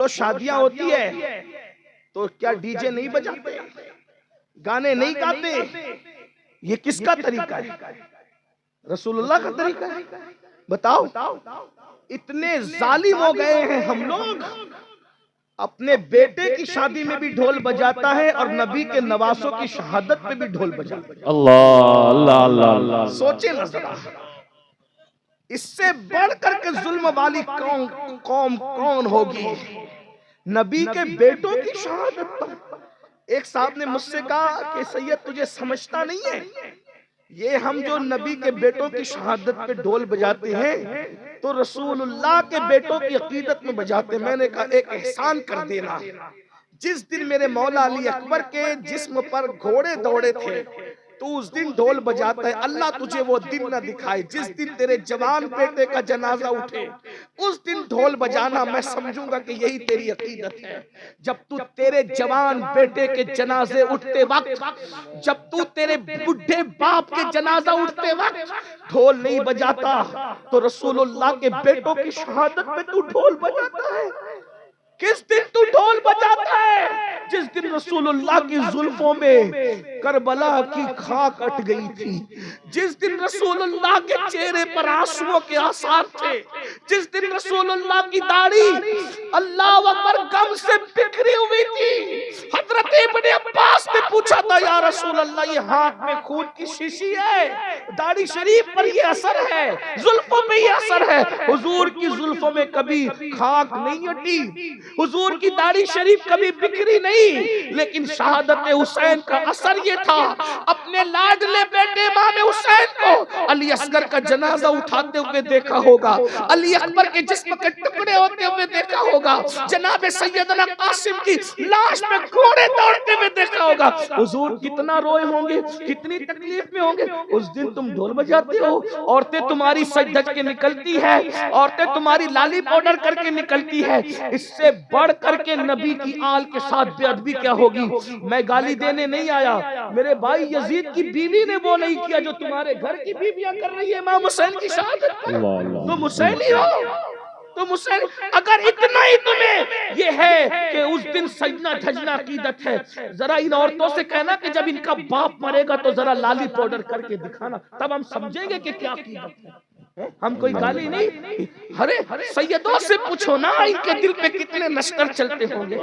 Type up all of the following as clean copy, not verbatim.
तो शादियां होती है तो क्या डीजे नहीं बजाते, गाने नहीं गाते? ये किसका तरीका है? रसूलुल्लाह का तरीका है? बताओ। इतने जालिम हो गए हैं हम लोग, अपने बेटे की शादी में भी ढोल बजाता है और नबी के नवासों की शहादत पे भी ढोल बजाता है। अल्लाह अल्लाह अल्लाह। सोचे ना जरा, इससे बढ़ करके जुल्म वाली कौम कौन होगी? नबी के बेटों की शहादत पर। एक साहब ने मुझसे कहा कि सैयद तुझे समझता नहीं है, ये हम जो नबी के बेटों की शहादत पे ढोल बजाते हैं तो रसूलुल्लाह के बेटों की अकीदत में बजाते। मैंने कहा एक एहसान कर देना, जिस दिन मेरे मौला अली अकबर के जिस्म पर घोड़े दौड़े थे तो उस दिन ढोल बजाता है। अल्लाह तुझे वो दिन न दिखाए जिस दिन तेरे जवान बेटे का जनाजा उठे, उस दिन ढोल बजाना। मैं समझूंगा कि यही तेरी अकीदत है। जब तू तेरे जवान बेटे के जनाजे उठते वक्त, जब तू तेरे बुढ़े बाप के जनाजा उठते वक्त ढोल नहीं बजाता तो रसूलुल्लाह के बेटों की शहादत में तू ढोल बजाता है। किस दिन तू ढोल बजाता है? जिस दिन रसूलुल्लाह की जुल्फों में करबला की खाक अट गई थी, जिस दिन रसूलुल्लाह के चेहरे पर आंसुओं के आसार थे, जिस दिन रसूलुल्लाह की दाढ़ी अल्लाह अकबर गम से बिखरी हुई थी। हजरत इब्ने अब्बास ने पूछा था, या रसूलुल्लाह ये हाथ में खून की शीशी है, दाढ़ी शरीफ पर ये असर है, जुल्फों में ये असर है। हुजूर की जुल्फों में कभी खाक नहीं अटी, हुजूर की दाढ़ी शरीफ कभी बिखरी नहीं, लेकिन शहादत हुसैन का असर ये था। अपने लाडले बेटे इमाम हुसैन को अली असगर का जनाजा उठाते हुए देखा होगा, अली अकबर के जिस्म के टुकड़े होते हुए देखा होगा, जनाब सैयदना कासिम की लाश पे घोड़े दौड़ते हुए देखा होगा। हुजूर कितना रोए होंगे, कितनी तकलीफ में होंगे। उस दिन तुम ढोल बजाते हो, औरतें तुम्हारी सज धज के निकलती है, औरतें तुम्हारी लाली पाउडर करके निकलती है। इससे बढ़ करके नबी की आल के साथ बेअदबी क्या होगी? मैं गाली देने नहीं आया, मेरे भाई यजीद की बीवी ने वो नहीं किया जो तुम्हारे घर की बीवियां कर रही है इमाम हुसैन की शहादत। तुम हुसैनी हो, तुम हुसैन। अगर इतना ही तुम्हें ये है कि उस दिन सजना धजना अकीदत है, जरा इन औरतों से कहना कि जब इनका बाप मरेगा तो जरा लाली पाउडर करके दिखाना, तब हम समझेंगे कि क्या अकीदत है। हम कोई गाली नहीं। अरे सैयदों से पूछो ना, इनके दिल पे कितने लश्कर चलते होंगे।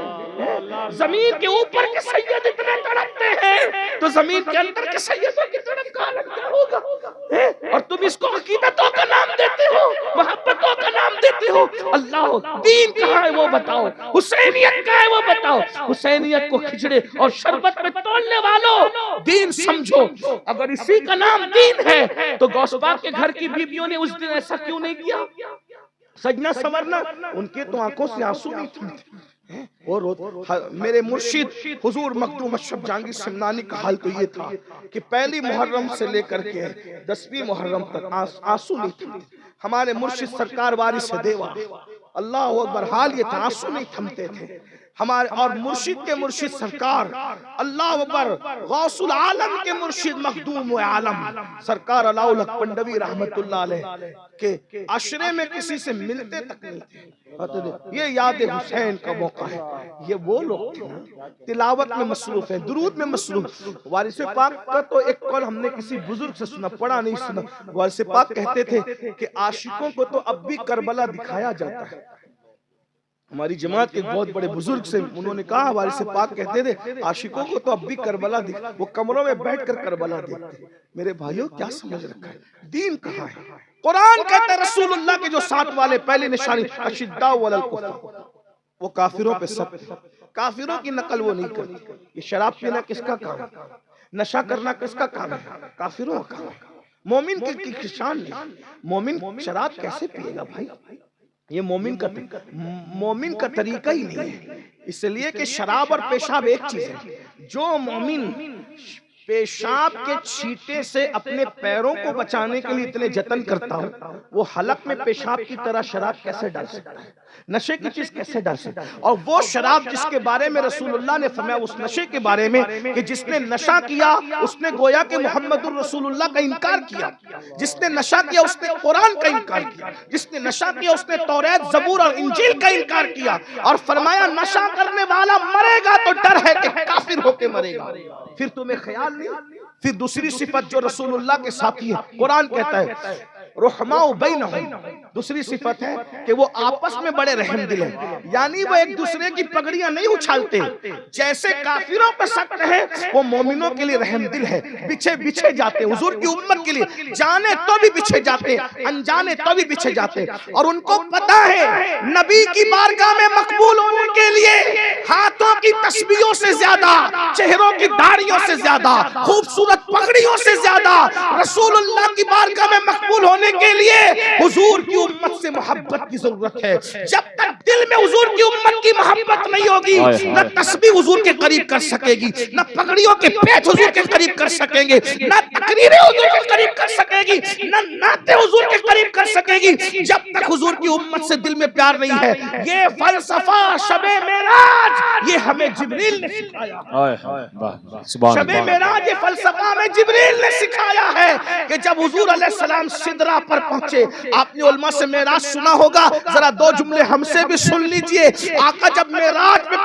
जमीन के ऊपर के सैयद इतने तड़पते हैं तो जमीन के अंदर के सैयदों की तड़प कहां लगता होगा? और तुम इसको अकीदतों का नाम देते हो, मोहब्बतों का नाम देते हो। अल्लाह दीन कहाँ है वो बताओ, हुसैनियत कहाँ है वो बताओ। हुसैनियत को खिचड़े और शरबत में तोड़ने वालों, दीन समझो। अगर इसी का नाम दीन है तो गौसपाक के घर की बीवियों ने उस दिन ऐसा क्यों नहीं किया? सजना संवरना, उनके तो आंखों से आंसू नहीं थमते। और मेरे मुर्शिद हुजूर मखदूम अशरफ जहांगीर समनानी का हाल तो ये था कि पहली मुहर्रम से लेकर के 10वीं मुहर्रम तक आंसू नहीं थमते। हमारे मुर्शिद सरकार वारिस देवा, अल्लाह अकबर, हाल ये था, आंसू नहीं थमते थे हमारे। और मुर्शिद के मुर्शिद सरकार अल्लाह अकबर, गौसुल आलम के मुर्शिद मखदूम आलम सरकार अलाउल हक पंडवी रहमतुल्लाह अलैह के अशरे में किसी से मिलते तक नहीं थे। ये याद हुसैन का मौका है। ये वो लोग थे ना, तिलावत में मसरूफ है, दुरूद में मसरूफ। वारिस पाक का तो एक कौल हमने किसी बुजुर्ग से सुना, पढ़ा नहीं सुना। वारिस पाक कहते थे कि आशिकों को तो अब भी करबला दिखाया जाता है। हमारी जमात के बहुत बड़े बुजुर्ग से उन्होंने कहा, वारिस पाक कहते थे आशिकों को तो अब भी करबला दिख, वो कमरों में बैठकर करबला देखते। मेरे भाइयों क्या समझ रखा है? दीन कहाँ है? कुरान कहता है रसूलुल्लाह के जो साथ वाले पहली निशानी अशिद्दा वलल कुफर, वो काफिरों पे सब, काफिरों की नकल वो नहीं करती। ये शराब पीना किसका काम है? नशा करना किसका काम है? काफिरों का काम है। मोमिन की शान नहीं। मोमिन शराब कैसे पिएगा भाई? ये मोमिन का तरीका ही नहीं है। इसलिए कि शराब और पेशाब एक चीज है। जो मोमिन पेशाब के छींटे से अपने पैरों को बचाने के लिए इतने जतन करता हूं, वो हलक में पेशाब की तरह शराब कैसे डाल सकता है, नशे की चीज कैसे डाल सकता है। और वो शराब जिसके बारे में रसूलुल्लाह ने फरमाया, उस नशे के बारे में कि जिसने नशा किया उसने गोया के मोहम्मदुर रसूलुल्लाह का इनकार किया, जिसने नशा किया उसने कुरान का इनकार किया, जिसने नशा किया उसने तौरात ज़बूर और इंजील का इनकार किया। और फरमाया नशा करने वाला मरेगा तो डर है कि काफिर होके मरेगा। फिर तुम्हें ख्याल नहीं। फिर दूसरी सिफत जो रसूलुल्लाह के साथी है, कुरान कहता है रुहमाउ बैनहुम, दूसरी सिफत है कि वो आपस में बड़े रहम दिल हैं, यानी वो एक दूसरे की पगड़ियां नहीं उछालते। जैसे काफिरों पर सख्त है, वो मोमिनों के लिए रहम दिल है, बिछे बिछे जाते हुजूर की उम्मत के लिए, जाने तो भी बिछे जाते, अनजाने तो भी बिछे जाते। और उनको पता है नबी की बारगाह में मकबूल होने के लिए हाथों की तस्बीहों से ज्यादा, चेहरों की दाढ़ियों से ज्यादा, खूबसूरत पगड़ियों से ज्यादा रसूलुल्लाह की बारगाह में मकबूल होने के लिए हुजूर की उम्मत से मोहब्बत की जरूरत है। जब तक दिल में हुजूर की उम्मत की मोहब्बत नहीं होगी, न तस्बीह हुजूर के करीब कर सकेगी, न पगड़ियों के पेच हुजूर के करीब कर सकेंगे, न तकरीरें हुजूर के करीब कर सकेगी, न नाते हुजूर के करीब कर सकेगी, जब तक हुजूर की उम्मत से दिल में प्यार नहीं है। ये फलसफा शबे मेराज ये हमें जिब्रील ने सिखाया। शबे मेराज ये फलसफा में जिब्रील ने सिखाया है कि जब हुजूर अलैहिस्सलाम सिदरा पर पहुंचे, आपने उलमा से मेराज सुना होगा, जरा दो जुमले हमसे भी सुन लीजिए। आका जब मेराज पे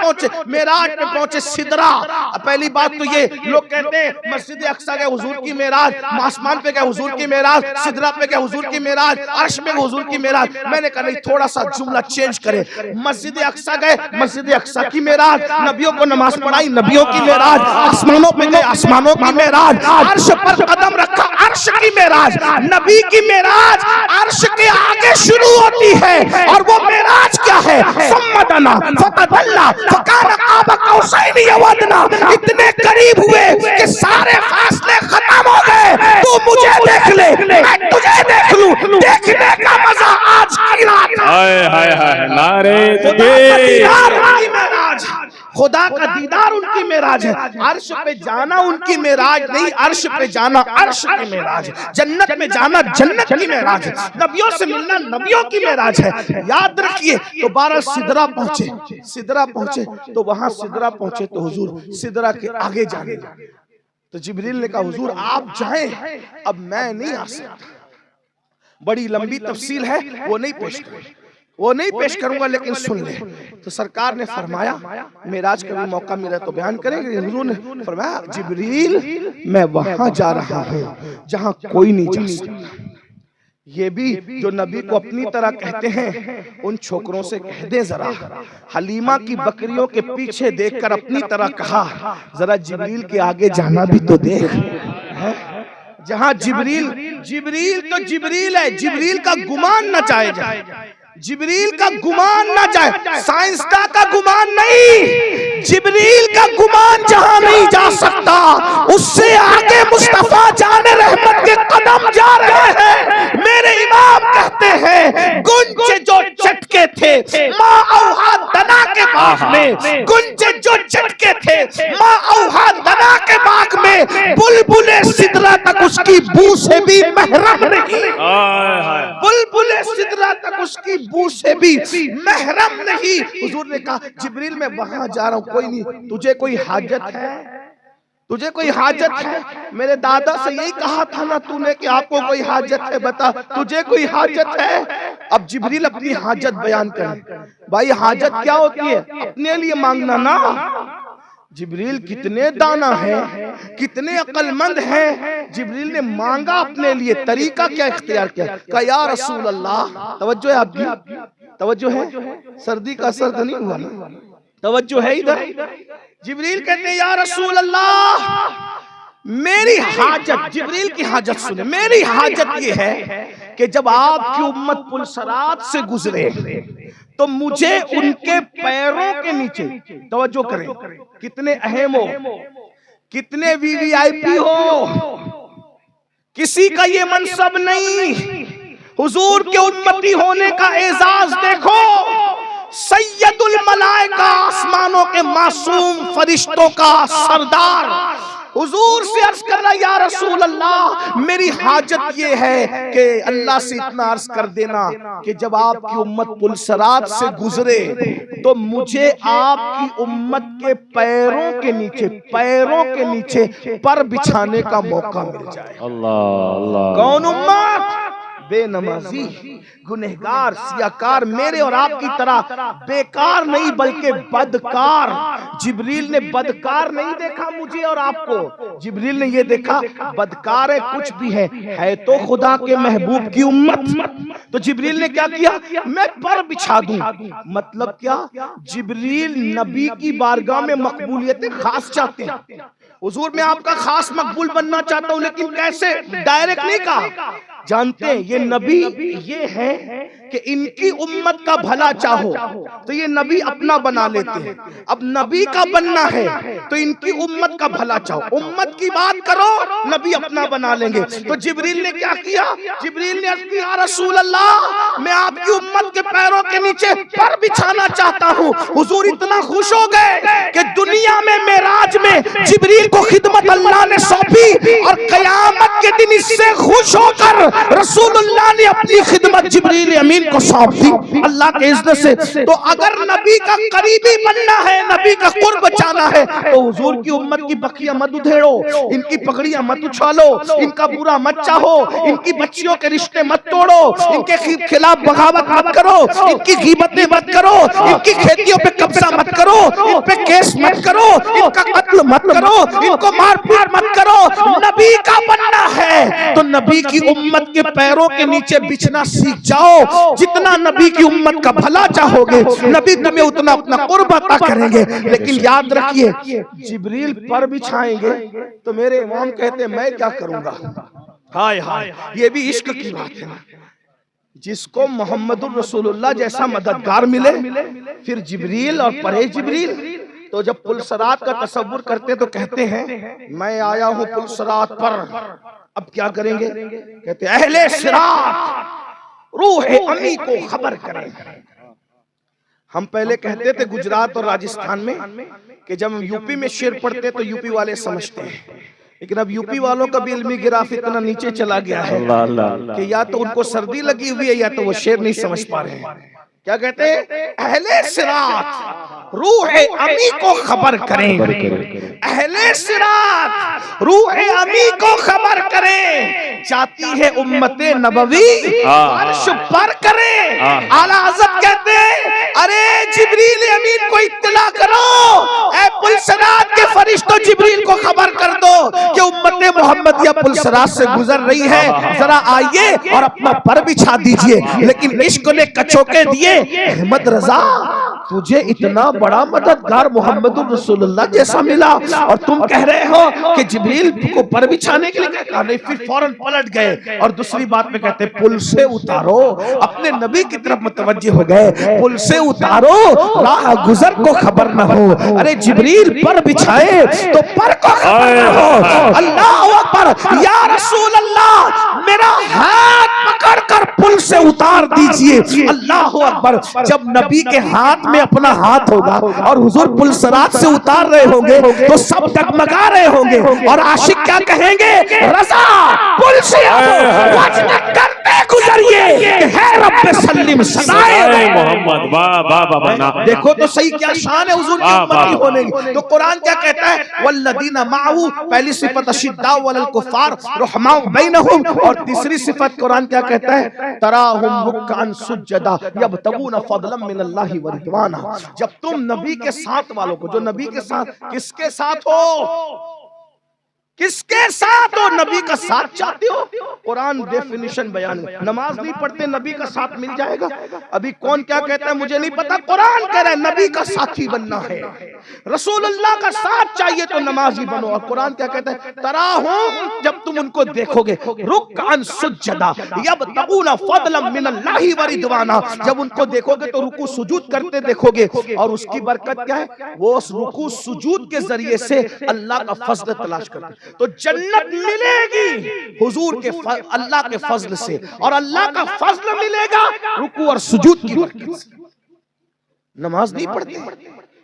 पहुंचे सिदरा, पहली बात तो ये लोग कहते हैं मस्जिद अक्सा गए हुजूर की मेराज, आसमान पे गए हुजूर की मेराज, सिदरा पे गए हुजूर की मेराज, अर्श में हुजूर की मेराज। मैंने कहा नहीं, थोड़ा सा जुमला चेंज करें। मस्जिद अक्सा गए, मस्जिद अक्सा की मेराज, नबियों को नमाज पढ़ाई, नबियों की मेराज, आसमानों पे गए, आसमानों की मेराज, अर्श पर कदम रखा, अर्श की मेराज। नबी की मेराज अर्श के आगे शुरू होती है, और वो मेराज क्या है? सम्मदना फतदल्ला फकाना काबा कौसैनी यवदना, इतने करीब हुए कि सारे फासले खत्म हो गए। तू मुझे देख ले, मैं तुझे देख लूं, देखने का मजा आज की रात। हाय हाय हाय, नारे मेराज, खुदा का दीदार उनकी मेराज है। अर्श पे जाना उनकी मेराज नहीं, अर्श पे जाना अर्श की मेराज है। जन्नत में जाना जन्नत की मेराज है। नबियों से मिलना नबियों की मेराज है। याद रखिए। तो 12 सिदरा पहुंचे तो वहां सिदरा पहुंचे तो हुजूर सिदरा के आगे जाने, तो जिब्रील ने कहा हुजूर आप जाएं, अब मैं नहीं आ सकता। बड़ी लंबी तफसील है, वो नहीं पेश करूंगा, लेकिन सुन ले। तो सरकार ने फरमाया, मेराज का भी मौका मिला तो बयान करेंगे। हुजूर ने फरमाया जिब्रील मैं वहां जा रहा हूं जहां कोई नहीं जा सकता। ये भी जो नबी को अपनी तरह कहते हैं, उन छोकरों से कह दे जरा, हलीमा की बकरियों के पीछे देखकर अपनी तरह कहा, जरा जिब्रील के आगे जाना भी तो देख। जहां जिब्रील तो जिब्रील है, जिब्रील का गुमान न जाए, जिब्रील का गुमान ना जाए, साइंसदान का गुमान नहीं, जिब्रील का गुमान जहां नहीं जा सकता, उससे आगे मुस्तफा जाने रहमत के कदम जा रहे हैं। मेरे इमाम कहते हैं गुंजे जो चटके थे माँ औहा दना के बाग में, गुंजे जो चटके थे माँ औहा दना के बाग में, बुलबुले सिदरा तक उसकी बू से भी महरम नहीं, बुलबुले सिदरा तक उसकी बू से भी महरम नहीं। हुजूर ने कहा जिब्रील मैं वहां जा रहा हूं, कोई नहीं, तुझे कोई हाजत है? तुझे कोई हाजत है? मेरे दादा से यही कहा था ना तूने कि आपको कोई हाजत है, बता तुझे कोई हाजत है? अब जिब्रील अपनी हाजत बयान करे। भाई हाजत क्या होती है? अपने लिए मांगना ना। जिब्रील कितने दाना है, कितने अक्लमंद हैं। जिब्रील ने मांगा अपने लिए, तरीका क्या इख्तियार किया? कहा या रसूल अल्लाह, तवज्जो है आपकी, तवज्जो है, सर्दी का असर तो नहीं हुआ ना, तवज्जो है इधर। जिब्रील कहते हैं या रसूल अल्लाह मेरी हाजत, जिब्रील की हाजत सुने, मेरी हाजत ये है कि जब आपकी उम्मत पुलसरात से गुजरे तो मुझे उनके पैरों के नीचे, तवज्जो करें, कितने अहम हो, कितने वीवीआईपी हो, किसी का ये मनसब नहीं, हुजूर के उम्मती होने का एजाज देखो। सैयदुल मलाइका, आसमानों के मासूम फरिश्तों का सरदार, हुजूर से अर्ज कर रहा, या रसूल अल्लाह मेरी हाजत ये है कि अल्लाह से इतना अर्ज कर देना कि जब आपकी उम्मत पुलसरात से गुजरे तो मुझे आपकी उम्मत के पैरों के नीचे पर बिछाने का मौका मिल जाए। अल्लाह अल्लाह। कौन उम्मत? बेनमाजी, गुनहगार, सियाकार, मेरे और आपकी तरह बेकार नहीं बल्कि बदकार। जिब्रील ने बदकार नहीं देखा मुझे और आपको, जिब्रील ने ये देखा बदकार है कुछ भी है तो खुदा के महबूब की उम्मत। तो जिब्रील ने क्या किया? मैं पर बिछा दूं। मतलब क्या? जिब्रील नबी की बारगाह में मकबूलियत खास चाहते हैं। हुजूर मैं आपका खास मकबूल बनना चाहता हूं, लेकिन कैसे? डायरेक्ट नहीं कहा। जानते हैं ये नबी ये है कि इनकी उम्मत का भला चाहो तो ये नबी अपना बना लेते हैं। अब नबी का बनना है तो इनकी उम्मत का भला चाहो। उम्मत की बात करो, नबी अपना बना लेंगे। तो जिब्रील ने क्या किया? जिब्रील ने अर्ज़ किया, रसूल अल्लाह मैं आपकी उम्मत के पैरों के नीचे पर बिछाना चाहता हूँ। हुजूर इतना खुश हो गए कि दुनिया में मेराज में जिब्रील को खिदमत अल्लाह ने सौंपी और कयामत के दिन इससे खुश होकर रसूलुल्लाह ने अपनी खिदमत जिब्रील अमीन को सौंप दी अल्लाह के इज़्ज़त से। तो अगर नबी का करीबी बनना है, नबी का कुर्ब बचाना है तो हुजूर की उम्मत की बखियां मत उधेड़ो, इनकी पगड़ियां मत उछालो, इनका बुरा मत चाहो, इनकी बच्चियों के रिश्ते मत तोड़ो, इनके खिलाफ बगावत मत करो, इनकी गीबतें मत करो, इनकी खेतियों पे कब्जा मत करो, इन पे केस मत करो, इनका कत्ल मत करो, इनको मारपीट मत करो। नबी का बनना है तो नबी की उम्मत के पैरों के नीचे बिछना सीख जाओ। जितना नबी की उम्मत का भला चाहोगे नबी तुम्हें उतना अपना कुर्ब अता करेंगे। लेकिन याद रखिए जिब्रील पर बिछाएंगे तो मेरे इमाम कहते हैं मैं क्या करूंगा? हाय हाय, ये भी इश्क की बात है। जिसको मोहम्मदुर रसूलुल्लाह जैसा मददगार मिले, फिर जिब्रील और परे जिब्रील। तो जब पुलसरात का तसव्वुर करते तो कहते हैं मैं आया हूं पुलसरात पर, अब क्या करेंगे? कहते अहले सिरात रूह अमी को खबर करें। हम पहले कहते थे गुजरात और राजस्थान में कि जब हम यूपी में शेर पढ़ते तो यूपी वाले समझते हैं, लेकिन अब यूपी वालों का भी इल्मी गिराफ इतना नीचे चला गया है कि या तो उनको सर्दी लगी हुई है या तो वो शेर नहीं समझ पा रहे हैं। क्या कहते हैं? अहले सिरात रूह अमी को खबर करें, अहले सिरात रूह अमी को खबर करें, चाहती है उम्मते नबवी अर्श पर करें। आला हज़रत कहते हैं अरे जिब्रील अमीन को इत्तला करो, ऐ पुलसरात के फरिश्तों जिब्रील को खबर कर दो कि उम्मते मोहम्मदिया पुलसरात से गुजर रही है, जरा आइए और अपना पर बिछा दीजिए। लेकिन इश्क ने कचोके दिए, अहमद रजा तुझे इतना बड़ा मददगार मोहम्मदुर रसूलुल्लाह जैसा मिला और तुम कह रहे हो कि जिब्रील को पर बिछाने के लिए कहा? नहीं, फिर फौरन पलट गए और दूसरी बात में कहते पुल से उतारो, अपने नबी की तरफ मुतवज्जे हो गए, पुल से उतारो राह गुजर को खबर न हो। अरे जिब्रील पर बिछाए तो पर को खबर न हो। अल्लाह अकबर, या रसूल अल्लाह मेरा हाथ पकड़कर पुल से उतार दीजिए। अल्लाह अकबर, जब नबी के हाथ में अपना हाथ होगा और हुजूर पुलसरात से उतार रहे होंगे तो सब डगमगा रहे होंगे और आशिक क्या कहेंगे? रज़ा पुल से करते गुजरिए है रब्बे सल्लिम सदाए मोहम्मद। वाह वाह वाह, देखो तो सही क्या शान है हुजूर की उम्मती होने की। तो कुरान क्या कहता है? वल्लदीना माहू, पहली सिफत अशिद्दा वलल कुफार रहमाउ बैनहुम, और तीसरी सिफत कुरान क्या कहता है? तराहुम रुक्कान सुज्जदा यबतगूना फदलन मिनल्लाहि व रिदवाना। जब तुम नबी के साथ वालों को, जो नबी के साथ, किसके साथ हो? किसके साथ हो? नबी का साथ चाहते हो? कुरान डेफिनेशन बयान, नमाज नहीं पढ़ते नबी का साथ मिल जाएगा? अभी कौन क्या कहता है मुझे नहीं पता, कुरान कह रहा है नबी का साथी बनना है, रसूलुल्लाह का साथ चाहिए तो नमाजी बनो। और कुरान क्या कहता है? तराहुम, जब तुम उनको देखोगे, रुक्कान सुज्जदा यबतगूना फदलन मिनल्लाहि व रिदवाना, जब उनको देखोगे तो रुकू सुजूद करते देखोगे। और उसकी बरकत क्या है? वो उस रुकू सुजूद के जरिए से अल्लाह का फज़ल तलाश करते। तो जन्नत मिलेगी हुजूर के अल्लाह के फजल से, और अल्लाह का फजल मिलेगा रुकू और सुजूद की बरकत से। नमाज नहीं पढ़ते,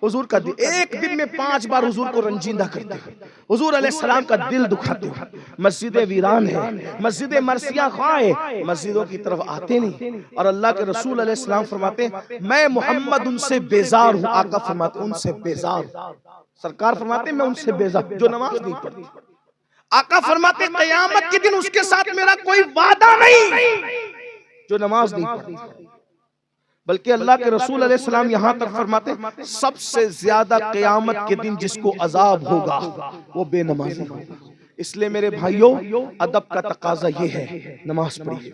हुजूर का दिल, एक दिन में 5 बार हुजूर को रंजीदा करते हो, हुजूर अलैहिस्सलाम का दिल दुखाते हो। मस्जिदें वीरान है, मस्जिदें मरसिया खाए, मस्जिदों की तरफ आते नहीं। और अल्लाह के रसूल अलैहिस्सलाम फरमाते मैं मोहम्मद उनसे बेजार हूँ। आका फरमाते उनसे बेजार, सरकार फरमाते मैं उनसे बेजार जो नमाज नहीं पढ़ती। आका फरमाते क़यामत के दिन उसके साथ मेरा कोई वादा नहीं जो नमाज नहीं पढ़ती। बल्कि अल्लाह के रसूल अलैहिस्सलाम यहां तक फरमाते सबसे ज्यादा क़यामत के दिन जिसको अजाब होगा वो बेनमाजी होगा। इसलिए मेरे भाइयों, अदब का तकाजा ये है, नमाज पढ़िए,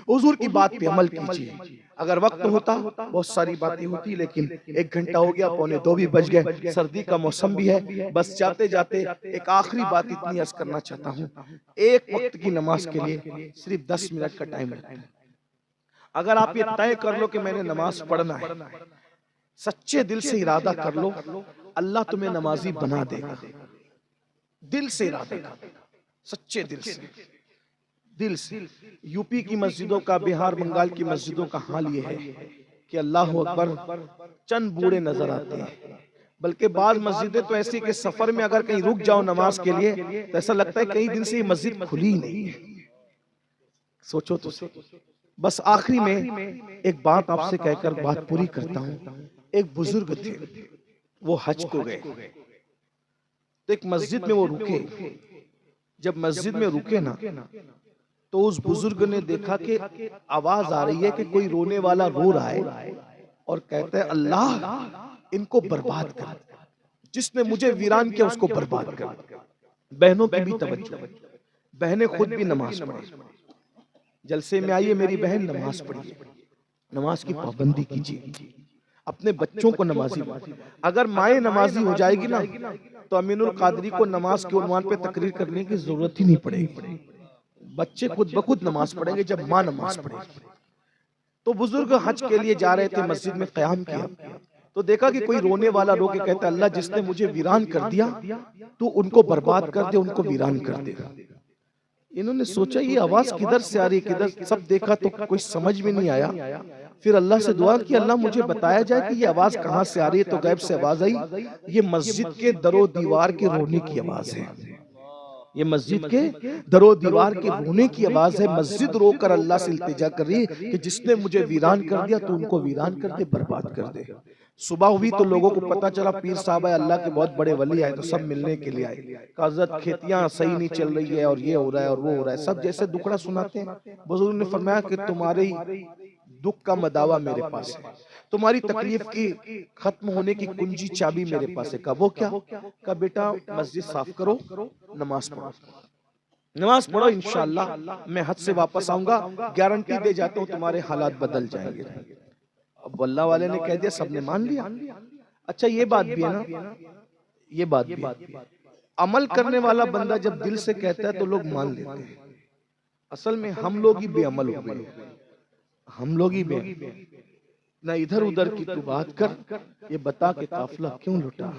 हुजूर की बात पे अमल कीजिए। अगर वक्त होता बहुत सारी बातें होती, लेकिन 1 घंटा हो गया, 1:45 भी बज गए, सर्दी का मौसम भी है। बस जाते जाते एक आखिरी बात इतनी अर्ज करना चाहता हूँ, एक वक्त की नमाज के लिए सिर्फ 10 मिनट का टाइम लगता है। अगर आप ये तय कर लो कि मैंने नमाज पढ़ना है, सच्चे दिल से इरादा कर लो, अल्लाह तुम्हें नमाजी बना देगा। दिल से इरादा कर, सच्चे दिल से, दिल से। यूपी की मस्जिदों का, बिहार बंगाल की मस्जिदों का हाल ये है कि अल्लाह अकबर, चंद बूढ़े नजर आते हैं। बल्कि बाद मस्जिदें तो ऐसी कि सफर में अगर कहीं रुक जाओ नमाज के लिए तो ऐसा लगता है कई दिन से ये मस्जिद खुली नहीं है। सोचो तो सही। बस आखिरी में एक बात आपसे कहकर बात पूरी करता हूं। एक बुजुर्ग थे, वो हज को गए, तो एक मस्जिद में वो रुके। जब मस्जिद में रुके ना, तो उस बुजुर्ग ने देखा कि आवाज आ रही है कि कोई रोने वाला रो रहा है और कहता है अल्लाह इनको बर्बाद कर, जिसने मुझे वीरान किया उसको बर्बाद कर। बहनों की भी तवज्जो, बहनें खुद भी नमाज पढ़े। जलसे में आइए मेरी बहन, नमाज पढ़िए, नमाज की पाबंदी कीजिए, अपने बच्चों को नमाजी बनाइए। अगर माए नमाजी हो जाएगी ना, तो अमीनुल कादरी को नमाज के उन्वान पे तकरीर करने की जरूरत ही नहीं पड़ेगी। बच्चे खुद ब खुद नमाज पढ़ेंगे जब माँ नमाज पढ़ेगी। तो बुजुर्ग हज के लिए जा रहे थे, मस्जिद में क़याम किया, तो देखा कि कोई रोने वाला रो के कहता अल्लाह जिसने मुझे वीरान कर दिया तो उनको बर्बाद कर दे, उनको वीरान कर देगा। इन्होंने सोचा ये आवाज किधर से आ रही, किधर, सब देखा तो कोई समझ में नहीं आया। फिर अल्लाह से दुआ की अल्लाह मुझे बताया जाए कि ये आवाज कहाँ से आ रही है। तो गैब से आवाज आई, ये मस्जिद के दरो दीवार के रोने की आवाज है। ये मस्जिद के दरो दीवार के रोने की आवाज है। मस्जिद रोकर अल्लाह से इल्तिजा कर रही है कि जिसने मुझे वीरान कर दिया तो उनको वीरान कर दे, बर्बाद कर दे। सुबह हुई तो लोगों को पता चला पीर साहब है, अल्लाह के बहुत बड़े वली आए, तो सब मिलने के लिए आए। काजत खेतियां सही नहीं चल रही है और ये हो रहा है और वो हो रहा है, सब जैसे दुखड़ा सुनाते हैं। बुजुर्ग ने फरमाया कि तुम्हारे दुख का मदावा मेरे पास है, तुम्हारी तकलीफ की खत्म होने की कुंजी चाबी मेरे पास है। कहा वो क्या? कहा बेटा मस्जिद साफ करो, नमाज पढ़ो, नमाज पढ़ो, इंशाअल्लाह मैं हज से वापस आऊंगा, गारंटी दे जाता हूँ तुम्हारे हालात बदल जाएंगे। अब वल्लाह वाले ने कह दिया, सबने मान लिया। अच्छा ये बात भी है ना, ये बात भी, अमल करने वाला बंदा जब दिल से कहता है तो लोग मान लेते हैं। असल में हम लोग ही बेअमल हो गए, हम लोग ही ना इधर उधर की तू बात कर, ये बता के काफिला क्यों लुटा,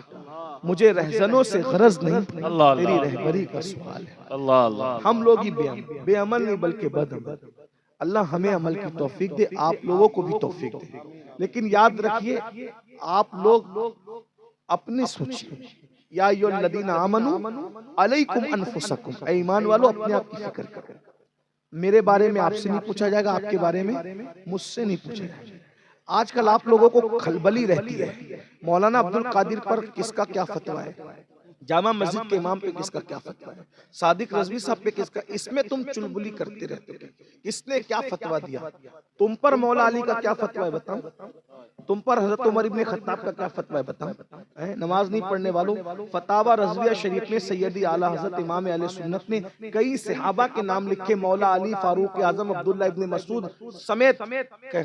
मुझे रहजनों से गरज नहीं, तेरी रहबरी का सवाल है। अल्लाह अल्लाह। हम लोग ही बेअमल नहीं बल्कि बदअमल। अल्लाह हमें अमल की तौफीक दे, आप लोगों को भी तौफीक दे। लेकिन याद रखिए आप लोग अपने सोचिए, या अय्युहल्लज़ीना आमनू अलैकुम अनफुसकुम, ऐ ईमान वालों अपने आप की फिक्र करो। मेरे बारे में आपसे नहीं पूछा जाएगा, आपके बारे में मुझसे नहीं पूछा जाएगा। आजकल आप लोगों को खलबली रहती है, मौलाना अब्दुल कादिर पर किसका क्या फतवा है, जामा मस्जिद के इमाम पे किसका क्या फतवा है, सादिक रज़वी साहब पे किसका, इसमें तुम चुलबुली करते रहते हो। किसने क्या फतवा दिया? तुम पर मौला अली का क्या फतवा है बताओ, तुम पर हजरत उमर इब्ने खत्ताब का क्या फतवा है बताओ। नमाज नहीं पढ़ने वालों, फतावा रज़विया शरीफ में सैयदी आला हजरत इमाम अहले सुन्नत ने कई सहाबा के नाम लिखे, मौला अली, फारूक आजम, अब्दुल्ला इब्ने मसूद समेत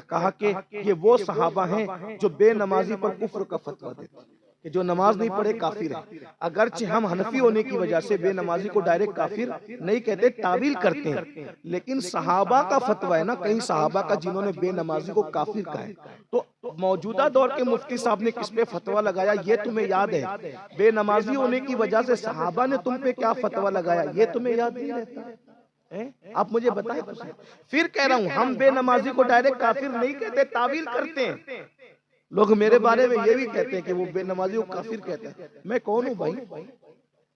कहा कि ये वो सहाबा हैं जो बेनमाजी पर कुफ्र का फतवा देते हैं कि जो नमाज नहीं पढ़े काफिर है। अगरचे हम हनफी होने की वजह से बेनमाजी को डायरेक्ट काफिर नहीं कहते, तावील करते हैं, लेकिन सहाबा का फतवा है ना, कई सहाबा का जिन्होंने बेनमाजी को काफिर कहा है। तो मौजूदा दौर के मुफ्ती साहब ने किस पे फतवा लगाया ये तुम्हें याद है? बेनमाजी होने की वजह से सहाबा ने तुम पे क्या फतवा लगाया ये तुम्हें याद नहीं रहता? आप मुझे बताएं। फिर कह रहा हूं हम बेनमाजी को डायरेक्ट काफिर नहीं कहते, तावील करते हैं। लोग मेरे बारे में ये भी कहते हैं कि वो बेनमाजी को काफिर कहते हैं। मैं कौन हूँ भाई?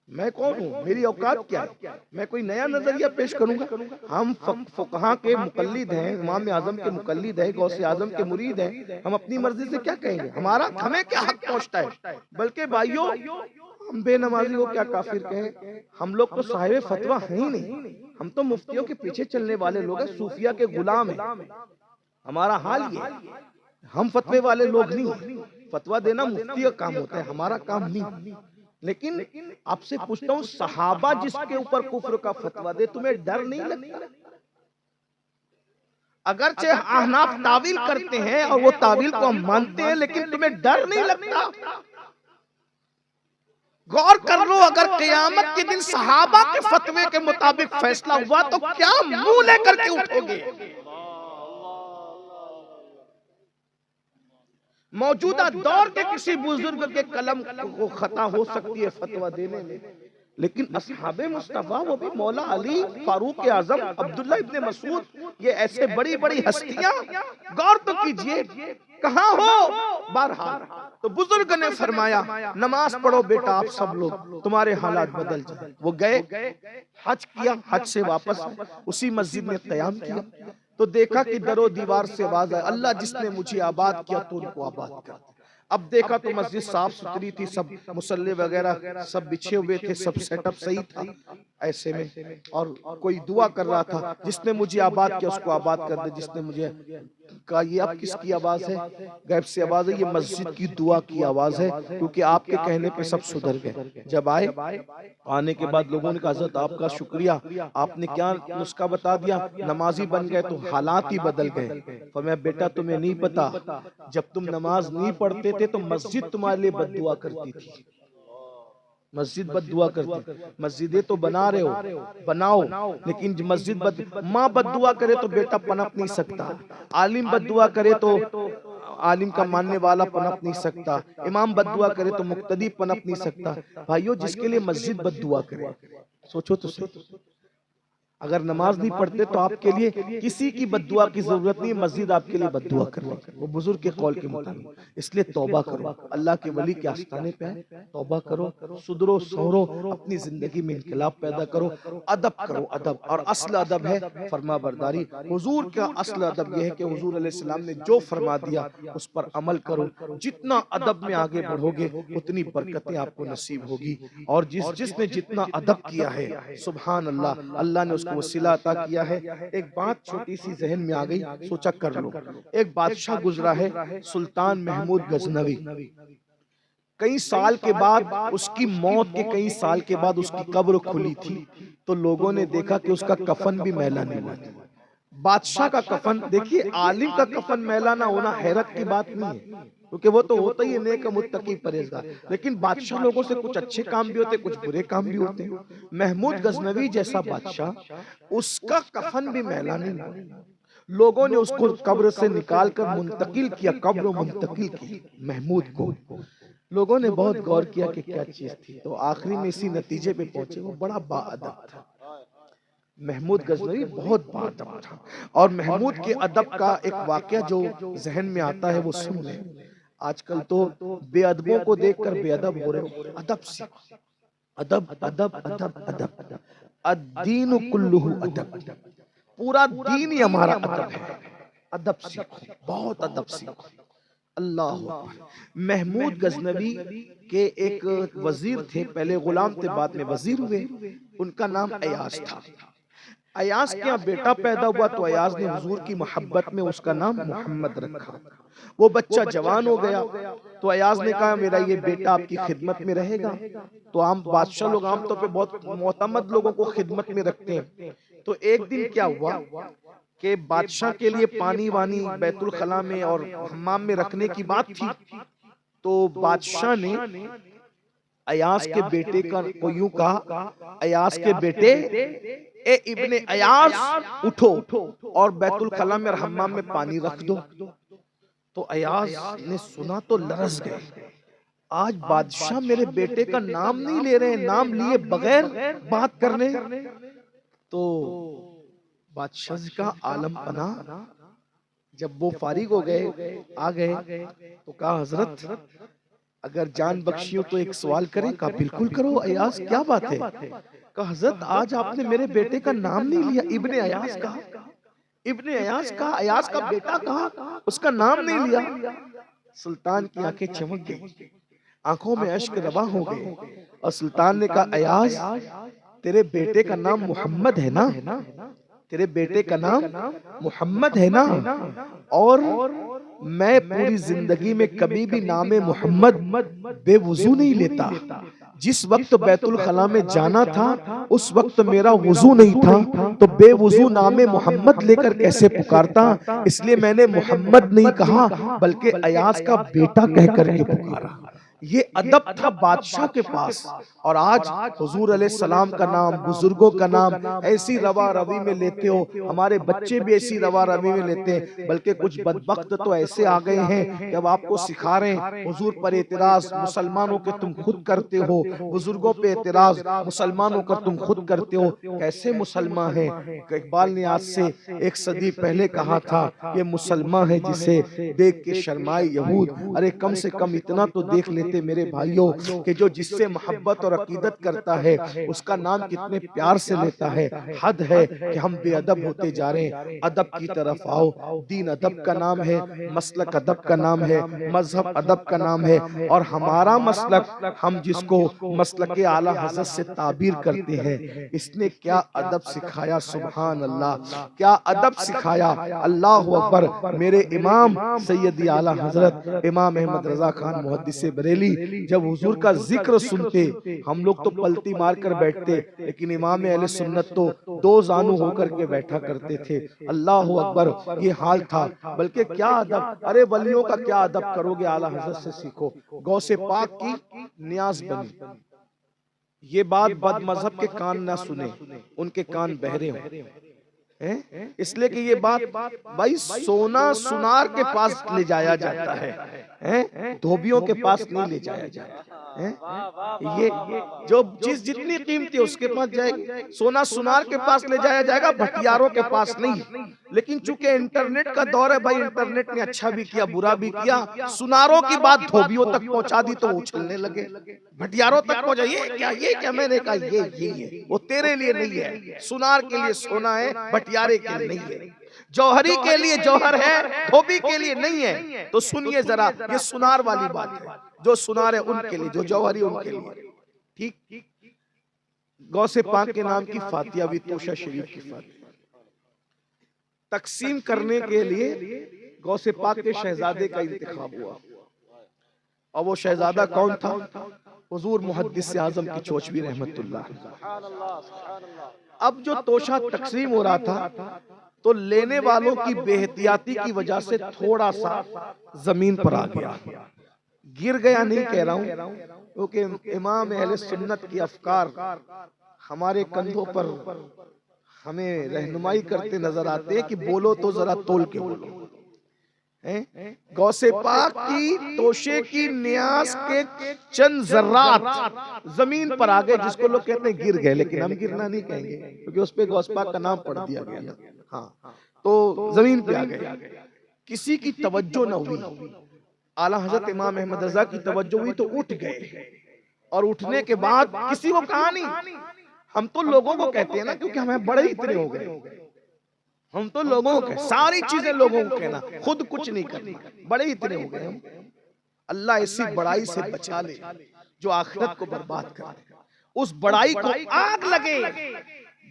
मैं कौन हूँ? मेरी औकात क्या है? मैं कोई नया नजरिया पेश करूंगा? हम फुकहा के मुकल्लिद हैं, इमाम आजम के मुकल्लिद हैं, गौसे आजम के मुरीद हैं। हम अपनी मर्जी से क्या कहेंगे? हमें क्या हक पहुंचता है? बल्कि भाइयों, हम बेनमाजी को क्या काफिर कहें? हम लोग तो साहिब फतवा हैं ही नहीं। हम तो मुफ्तियों के पीछे चलने वाले लोग हैं, सूफिया के गुलाम हैं। हमारा हाल ये है। हम फतवे वाले लोग नहीं। फतवा देना मुफ्ती का काम होता है, हमारा काम नहीं। लेकिन आपसे पूछता हूँ, सहाबा जिसके ऊपर कुफ्र का फतवा दे, तुम्हें डर नहीं लगता? अगरचे अहनाफ तावील करते हैं और वो तावील को हम मानते हैं, लेकिन तुम्हें डर नहीं लगता? गौर कर लो, अगर क़यामत के दिन सहाबा के फतवे के मुताबिक फैसला हुआ तो क्या मुंह लेकर के उठोगे? मौजूदा दौर के किसी बुजुर्ग के कलम को खता हो सकती है फतवा देने में, लेकिन असहाबे मुस्तफा, वो भी मौला अली, फारूक आजम, अब्दुल्ला इब्ने मसूद, ये ऐसे बड़ी बड़ी हस्तियां, गौर तो कीजिए कहां हो? बहरहाल तो बुजुर्ग ने फरमाया, नमाज पढ़ो बेटा आप सब लोग, तुम्हारे हालात बदल जाए। वो गए, हज किया, हज से वापस उसी मस्जिद में क़याम किया तो देखा कि दरो दीवार से आवाज है, अल्लाह जिसने मुझे आबाद किया तो उनको आबाद कर। अब देखा तो मस्जिद साफ सुथरी थी, सब मुसल्ले वगैरह सब बिछे हुए थे, सब सेटअप सही था। ऐसे में और कोई दुआ कर रहा था, जिसने मुझे आबाद किया उसको आबाद कर दे। जिसने मुझे कहा, ये अब किसकी आवाज है? गैब से आवाज है, ये मस्जिद की दुआ की आवाज है, क्योंकि आपके कहने पे सब सुधर गए। जब आने के बाद लोगों ने कहा, हज़रत आपका शुक्रिया, आपने क्या नुस्खा बता दिया, नमाजी बन गए तो हालात ही बदल गए। तो मैं, बेटा तुम्हें नहीं पता, जब तुम नमाज नहीं पढ़ते थे तो मस्जिद तुम्हारे लिए बद्दुआ करती थी। मस्जिद बद्दुआ करती। मस्जिदें तो बना रहे हो, बनाओ, लेकिन मस्जिद माँ बद्दुआ करे तो बेटा पनप नहीं सकता, आलिम बद्दुआ करे तो आलिम का मानने वाला पनप नहीं सकता, इमाम बद्दुआ करे तो मुक्तदी पनप नहीं सकता। भाइयों, जिसके लिए मस्जिद बद्दुआ करे, सोचो तो सही। अगर नमाज नहीं पढ़ते तो आपके लिए किसी की बद्दुआ की जरूरत नहीं, मस्जिद आपके लिए बद्दुआ कर रही है, वो बुजुर्ग के कौल के मुताबिक। इसलिए तौबा करो, अल्लाह के वली के आस्ताने पे है, तौबा करो, सुधरो, सवरो, अपनी जिंदगी में इनकलाब पैदा करो, अदब करो। अदब और असल अदब है फरमा बरदारी। हुजूर का असल अदब यह है कि हुजूर अलैहिस्सलाम ने जो फरमा दिया उस पर अमल करो। जितना अदब में आगे बढ़ोगे उतनी बरकतें आपको नसीब होगी। और जिसने जितना अदब किया है, सुभान अल्लाह, अल्लाह ने वसीला अता किया है। एक बात छोटी सी जहन में आ गई, सोचा कर लो। एक बादशाह गुजरा है, सुल्तान महमूद गजनवी। कई साल के बाद, उसकी मौत के कई साल के बाद उसकी कब्र खुली थी, तो लोगों ने देखा कि उसका कफन भी मैला नहीं हुआ। बादशाह का कफन, देखिए आलिम का कफन मैला ना होना हैरत की बात नहीं है, क्योंकि वो तो होता ही है नेक मुत्तकी परहेजगार, लेकिन बादशाह लोगों से कुछ अच्छे काम भी होते, कुछ बुरे काम भी होते हैं। महमूद गजनवी जैसा बादशाह, उसका कफन भी मैला नहीं हुआ। लोगों ने उसको कब्र से निकालकर मुंतकिल किया, कब्र मुंतकिल की महमूद को। लोगों ने बहुत गौर किया कि क्या चीज थी, तो आखिरी में इसी नतीजे पे पहुंचे, वो बड़ा बाअदब था। महमूद गजनवी बहुत बाअदब था। और महमूद के अदब का एक वाकया जो जहन में आता है वो सुन लें। आजकल तो बेअदबों को देखकर बेअदब हो रहे हो। अदब सीखो, अदब अदब अदब अदब, अद्दीनु कुल्लुहु अदब, पूरा दीन ही हमारा अदब है। अदब सीखो, बहुत अदब सीखो। अल्लाह। महमूद गजनवी के एक वजीर थे, पहले गुलाम थे, बाद में वजीर हुए। उनका नाम अयाज था। अयाज के यहाँ बेटा पैदा हुआ तो अयाज ने हुजूर की मोहब्बत में उसका नाम मोहम्मद रखा। वो बच्चा जवान हो गया तो अयाज ने कहा, मेरा ये बेटा आपकी खिदमत में रहेगा। तो आम बादशाह लोग आमतौर पे बहुत मोतमद लोगों को खिदमत में रखते हैं। तो एक दिन क्या हुआ कि बादशाह के लिए पानी वानी बैतुल खला में और हम्माम में रखने की बात थी। तो बादशाह ने अयाज के बेटे का को यूं कहा, अयाज के बेटे, ए इब्ने अयाज, उठो और बैतुल खला में और हम्माम में पानी रख दो। तो अयाज ने सुना तो लरस गए, आज बादशाह मेरे बेटे का नाम नहीं ले रहे, नाम लिए बगैर बात करने। तो बादशाह का आलम पना, जब वो फारिग हो गए, आ गए, तो कहा हजरत अगर जान बख्शी हो तो एक सवाल करें? कहा बिल्कुल करो अयास, क्या बात है? कहा हजरत आज आपने मेरे बेटे का नाम नहीं लिया, इब्ने अयास कहा, इब्ने अयास कहा, अयास का बेटा कहा, उसका नाम नहीं लिया। सुल्तान की आंखें चमक गई, आंखों में अश्क रवा हो गए, और सुल्तान ने कहा अयास तेरे बेटे का नाम मोहम्मद है ना? तेरे बेटे का नाम मोहम्मद है ना? और मैं पूरी जिंदगी में कभी भी नामे मोहम्मद बेवुजू नहीं लेता। जिस वक्त बैतुल खला में जाना था उस वक्त मेरा वुजू नहीं था, तो बेवुजू नामे मोहम्मद लेकर कैसे पुकारता? इसलिए मैंने मोहम्मद नहीं कहा बल्कि अयास का बेटा कह करके पुकारा। ये अदब था बादशाह के पास। और आज हुजूर अलैहिस्सलाम का नाम, बुजुर्गों का नाम ऐसी रवा रवी में लेते हो, हमारे बच्चे भी ऐसी रवा रवी में लेते हैं। बल्कि कुछ बदबख्त तो ऐसे आ गए हैं कि अब आपको सिखा रहे हैं हुजूर पर एतराज मुसलमानों के तुम खुद करते हो, बुजुर्गों पे एतराज मुसलमानों का तुम खुद करते हो। कैसे मुसलमान है? इकबाल ने आज से 1 सदी पहले कहा था ये मुसलमान है जिसे देख के शर्माए यहूद। अरे कम से कम इतना तो देख लेते मेरे भाइयों कि जो जिससे मोहब्बत और अकीदत करता है उसका नाम कितने प्यार से लेता है। हद है कि हम बेअदब होते जा रहे हैं। अदब की तरफ आओ। दीन अदब का नाम है, मसलक अदब का नाम है, मजहब अदब का नाम है। और हमारा मसलक, हम जिसको मसलक आला हज़रत से ताबीर करते हैं, इसने क्या अदब सिखाया, सुभान अल्लाह, क्या अदब सिखाया। अल्लाह अकबर। मेरे इमाम सैयदी आला हजरत इमाम अहमद रजा खान मुहद्दिस बरेली जब हुजूर का जिक्र सुनते, हम लोग तो पलटी मार कर बैठते, लेकिन इमाम अहले सुन्नत तो 2 जानू होकर के बैठा करते थे। अल्लाह अकबर, ये हाल था। बल्कि क्या अदब, अरे वलियों का क्या अदब करोगे, आला हज़रत से सीखो। गौसे पाक की नियाज बनी। ये बात बद मजहब के कान ना सुने, उनके कान बहरे हों। इसलिए कि ये बात भाई सोना सुनार के पास ले जाया जाता है, धोबियों के पास नहीं ले जाया जाता है। ये जो चीज जितनी कीमती है उसके पास जाएगी, सोना सुनार के पास ले जाया जाएगा, भटियारों के पास नहीं। लेकिन चूंकि इंटरनेट का दौर है भाई, इंटरनेट ने अच्छा भी किया बुरा भी किया। सुनारों की बात धोबियों तक पहुंचा दी तो वो उछलने लगे, भटियारों तक पहुंचा। ये क्या मैंने कहा, ये है, वो तेरे लिए नहीं है। सुनार के लिए सोना है, भटियारे के लिए नहीं है। जौहरी के लिए जौहर है, धोबी के लिए नहीं है। तो सुनिए जरा, ये सुनार वाली बात है। जो सुनार है उनके लिए, जो जौहरी उनके लिए। ठीक। गौसे पाक के नाम की फातिया भी तोशा शरीफ की फातिया तकसीम करने के लिए गौसे पाक के शहजादे का इंतखाब हुआ। और वो शहजादा कौन था? हुजूर मुहद्दिस आजम की चोचवी रहमतुल्लाह। अब जो तोशा तकसीम हो रहा था तो लेने वालों की बेहतियाती की वजह से थोड़ा सा जमीन पर आ गया। गिर गया नहीं कह रहा हूं, क्योंकि इमाम अहले सुन्नत की अफकार हमारे कंधों पर हमें रहनुमाई करते नजर आते हैं कि बोलो तो जरा तोल के बोलो। गौसे पाक की तोशे की न्यास के चंद जर्रात जमीन पर आ गए, जिसको लोग कहते हैं गिर गए, लेकिन हम गिरना नहीं कहेंगे क्योंकि उस पे गौस पाक का नाम पढ़ दिया गया। हाँ, तो जमीन पे आ गए। किसी की तवज्जो न हुई, आला हजरत इमाम अहमद रजा की तवज्जो हुई तो उठ गए। और उठने के बाद किसी को कहा नहीं, हम तो लोगों को कहते हैं ना, क्योंकि हमें बड़े इतने हो गए। हम तो लोगों को सारी चीजें लोगों को कहना, खुद कुछ नहीं करना, बड़े इतने हो गए हम। अल्लाह ऐसी बड़ाई से बचा ले जो आखिरत को बर्बाद कर दे। उस बड़ाई को आग लगे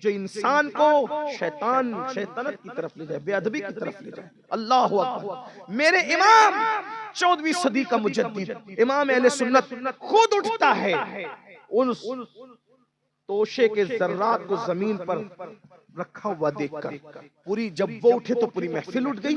जो इंसान को शैतानत की तरफ ले जाए, बेअदबी की तरफ ले जाए। अल्लाह अकबर। मेरे इमाम 14वीं सदी का मुजद्दिद इमाम अहले सुन्नत खुद उठता है उन तोशे के जर्रात को जमीन पर रखा हुआ देखकर। पूरी जब वो उठे तो पूरी महफिल उठ गई,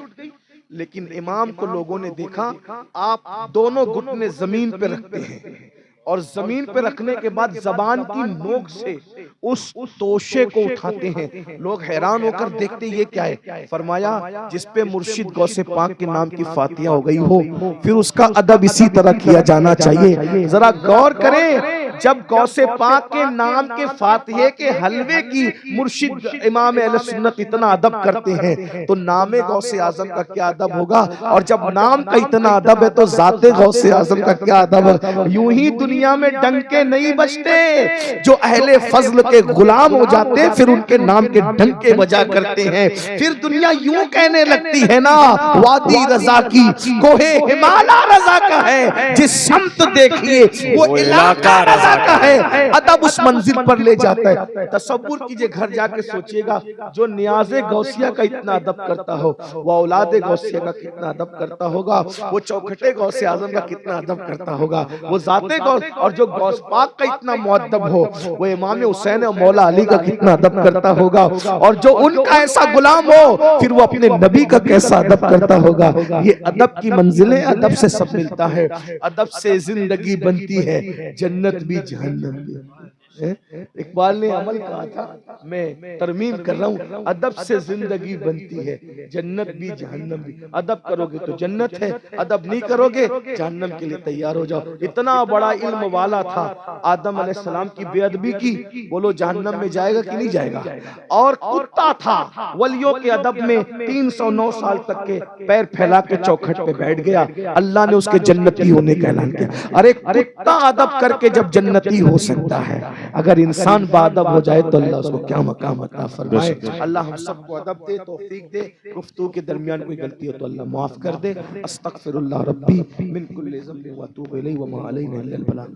लेकिन इमाम को लोगों ने देखा, आप दोनों घुटने जमीन पे रखते हैं और जमीन पे रखने के बाद जबान की नोक से उस तोशे को उठाते हैं। लोग हैरान होकर देखते ये क्या है? फरमाया जिस पे मुर्शिद गौसे पाक के नाम की फातिया हो गई हो, फिर उसका अदब इसी तरह किया जाना चाहिए। जरा गौर करें, जब गौसे पाक के नाम के फातिहे के हलवे की मुर्शिद इमाम अहले सुन्नत इतना अदब करते हैं तो नामे गौसे आजम का क्या अदब होगा। और जब नाम का इतना अदब है तो जाते गौसे आजम का क्या अदब है। यूं ही दुनिया में डंके नहीं बजते, जो अहले फजल के गुलाम हो जाते हैं फिर उनके नाम के डंके बजा करते हैं। फिर दुनिया यूं कहने लगती है ना, वादी रजा की कोहे हिमालय रजा का है, जिस शम्त देखिए वो इलाका रजा का है। अदब उस मंजिल पर ले जाता है। तसव्वुर कीजिए, घर जाके सोचिएगा, जो नियाज़े गौसिया का इतना अदब करता हो वो औलादे गौसिया का कितना अदब करता होगा, वो चौखटे गौसे आजम का कितना अदब करता होगा, वो जाते गौस और जो गौस पाक का इतना मुअद्दब हो वो इमाम हुसैन और मौला अली का कितना अदब करता होगा। और जो उनका ऐसा गुलाम हो फिर वो अपने नबी का कैसा अदब करता होगा। ये अदब की मंजिलें, अदब से सब मिलता है। अदब से जिंदगी बनती है, जन्नत भी जहन्नम भी। इकबाल ने अमल कहा था, मैं तरमीम कर रहा हूँ, अदब से जिंदगी बनती है, जन्नत भी जहन्नम भी। अदब करोगे तो जन्नत है, अदब नहीं करोगे जहन्नम के लिए तैयार हो जाओ। इतना बड़ा इल्म वाला था, आदम अलैहिस्सलाम की बेअदबी की, बोलो जहन्नम में जाएगा कि नहीं जाएगा। और कुत्ता था, वलियों के अदब में 309 साल तक के पैर फैला के चौखट पे बैठ गया, अल्लाह ने उसके जन्नती होने का ऐलान किया। अरे कुत्ता अदब करके जब जन्नती हो सकता है, अगर इंसान बादब हो जाए तो अल्लाह उसको क्या मकाम अता फरमाए। अल्लाह हम सबको अदब दे, तौफीक दे। गुफ्तगू के दरमियान कोई गलती हो तो अल्लाह माफ कर दे। अस्तगफिरुल्लाह रब्बी मिन कुल्लि ज़ंबिन व अतूबु इलैहि व मा अलैना इल्लल बलाग।